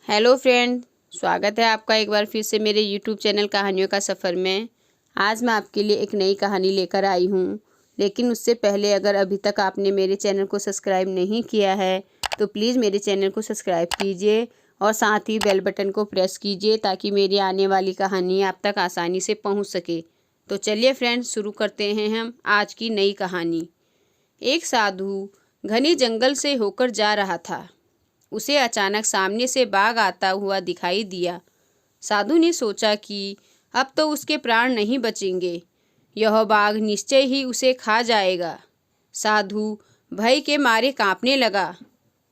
Hello friend, स्वागत है आपका एक बार फिर से मेरे यूट्यूब चैनल कहानियों का सफ़र में। आज मैं आपके लिए एक नई कहानी लेकर आई हूँ, लेकिन उससे पहले अगर अभी तक आपने मेरे चैनल को सब्सक्राइब नहीं किया है तो प्लीज़ मेरे चैनल को सब्सक्राइब कीजिए और साथ ही बेल बटन को प्रेस कीजिए ताकि मेरी आने वाली कहानी आप तक आसानी से पहुँच सके। तो चलिए फ्रेंड्स, शुरू करते हैं हम आज की नई कहानी। एक साधु घने जंगल से होकर जा रहा था। उसे अचानक सामने से बाघ आता हुआ दिखाई दिया। साधु ने सोचा कि अब तो उसके प्राण नहीं बचेंगे, यह बाघ निश्चय ही उसे खा जाएगा। साधु भय के मारे कांपने लगा।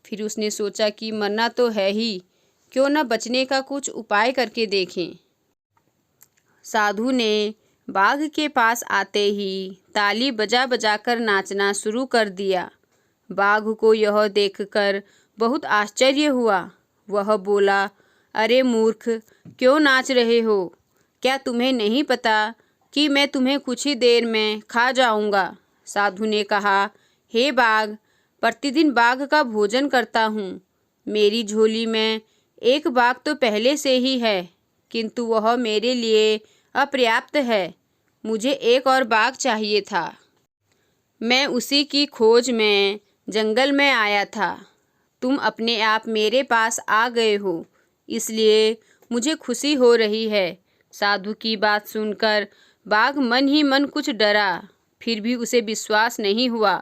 फिर उसने सोचा कि मरना तो है ही, क्यों न बचने का कुछ उपाय करके देखें। साधु ने बाघ के पास आते ही ताली बजा बजाकर नाचना शुरू कर दिया। बाघ को यह देखकर बहुत आश्चर्य हुआ। वह बोला, अरे मूर्ख, क्यों नाच रहे हो? क्या तुम्हें नहीं पता कि मैं तुम्हें कुछ ही देर में खा जाऊंगा? साधु ने कहा, हे बाघ, प्रतिदिन बाघ का भोजन करता हूँ। मेरी झोली में एक बाघ तो पहले से ही है, किंतु वह मेरे लिए अपर्याप्त है। मुझे एक और बाघ चाहिए था। मैं उसी की खोज में जंगल में आया था। तुम अपने आप मेरे पास आ गए हो, इसलिए मुझे खुशी हो रही है। साधु की बात सुनकर बाघ मन ही मन कुछ डरा, फिर भी उसे विश्वास नहीं हुआ।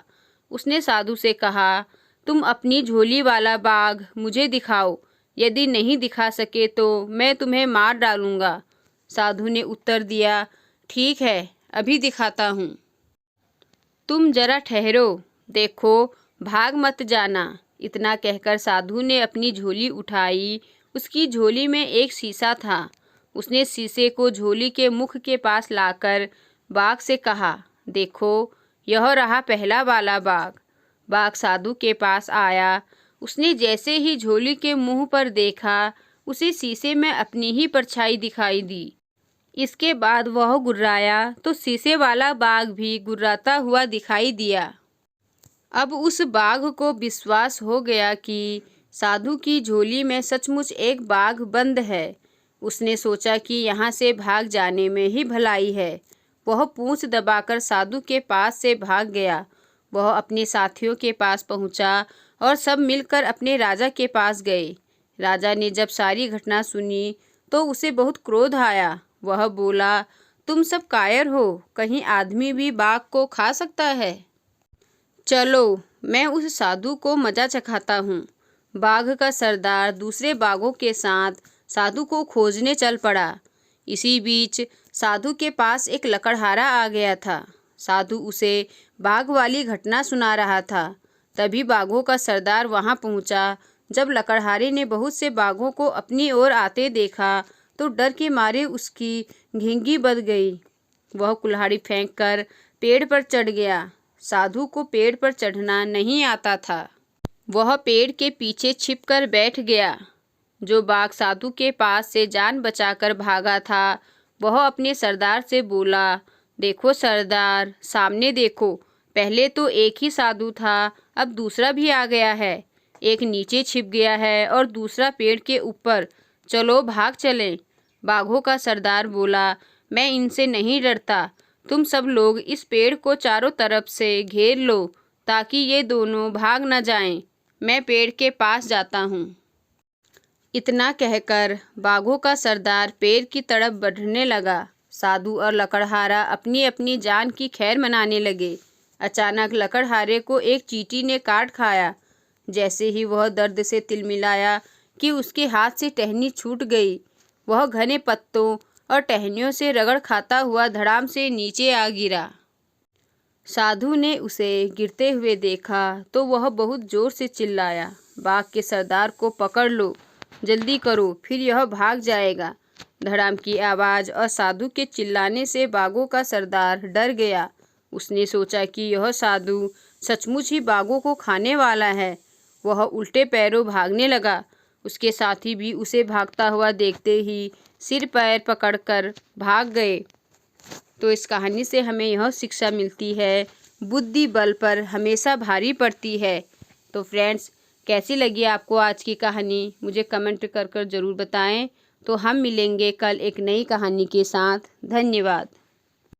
उसने साधु से कहा, तुम अपनी झोली वाला बाघ मुझे दिखाओ। यदि नहीं दिखा सके तो मैं तुम्हें मार डालूंगा। साधु ने उत्तर दिया, ठीक है, अभी दिखाता हूँ। तुम जरा ठहरो, देखो, भाग मत जाना। इतना कहकर साधु ने अपनी झोली उठाई। उसकी झोली में एक शीशा था। उसने शीशे को झोली के मुख के पास लाकर बाघ से कहा, देखो, यह रहा पहला वाला बाघ। बाघ साधु के पास आया। उसने जैसे ही झोली के मुंह पर देखा, उसे शीशे में अपनी ही परछाई दिखाई दी। इसके बाद वह गुर्राया तो शीशे वाला बाघ भी गुर्राता हुआ दिखाई दिया। अब उस बाघ को विश्वास हो गया कि साधु की झोली में सचमुच एक बाघ बंद है। उसने सोचा कि यहाँ से भाग जाने में ही भलाई है। वह पूंछ दबाकर साधु के पास से भाग गया। वह अपने साथियों के पास पहुँचा और सब मिलकर अपने राजा के पास गए। राजा ने जब सारी घटना सुनी तो उसे बहुत क्रोध आया। वह बोला, तुम सब कायर हो, कहीं आदमी भी बाघ को खा सकता है? चलो, मैं उस साधु को मजा चखाता हूँ। बाघ का सरदार दूसरे बाघों के साथ साधु को खोजने चल पड़ा। इसी बीच साधु के पास एक लकड़हारा आ गया था। साधु उसे बाघ वाली घटना सुना रहा था। तभी बाघों का सरदार वहाँ पहुँचा। जब लकड़हारे ने बहुत से बाघों को अपनी ओर आते देखा तो डर के मारे उसकी घिंगी बंध गई। वह कुल्हाड़ी फेंककर पेड़ पर चढ़ गया। साधु को पेड़ पर चढ़ना नहीं आता था। वह पेड़ के पीछे छिपकर बैठ गया। जो बाघ साधु के पास से जान बचाकर भागा था, वह अपने सरदार से बोला, देखो सरदार, सामने देखो, पहले तो एक ही साधु था, अब दूसरा भी आ गया है। एक नीचे छिप गया है और दूसरा पेड़ के ऊपर। चलो भाग चलें। बाघों का सरदार बोला, मैं इनसे नहीं डरता। तुम सब लोग इस पेड़ को चारों तरफ से घेर लो ताकि ये दोनों भाग न जाएं। मैं पेड़ के पास जाता हूँ। इतना कहकर बाघों का सरदार पेड़ की तरफ बढ़ने लगा। साधु और लकड़हारा अपनी अपनी जान की खैर मनाने लगे। अचानक लकड़हारे को एक चींटी ने काट खाया। जैसे ही वह दर्द से तिलमिलाया कि उसके हाथ से टहनी छूट गई, वह घने पत्तों और टहनियों से रगड़ खाता हुआ धड़ाम से नीचे आ गिरा। साधु ने उसे गिरते हुए देखा तो वह बहुत जोर से चिल्लाया, बाघ के सरदार को पकड़ लो, जल्दी करो, फिर यह भाग जाएगा। धड़ाम की आवाज़ और साधु के चिल्लाने से बाघों का सरदार डर गया। उसने सोचा कि यह साधु सचमुच ही बाघों को खाने वाला है। वह उल्टे पैरों भागने लगा। उसके साथी भी उसे भागता हुआ देखते ही सिर पैर पकड़कर भाग गए। तो इस कहानी से हमें यह शिक्षा मिलती है, बुद्धि बल पर हमेशा भारी पड़ती है। तो फ्रेंड्स, कैसी लगी आपको आज की कहानी मुझे कमेंट कर ज़रूर बताएं। तो हम मिलेंगे कल एक नई कहानी के साथ। धन्यवाद।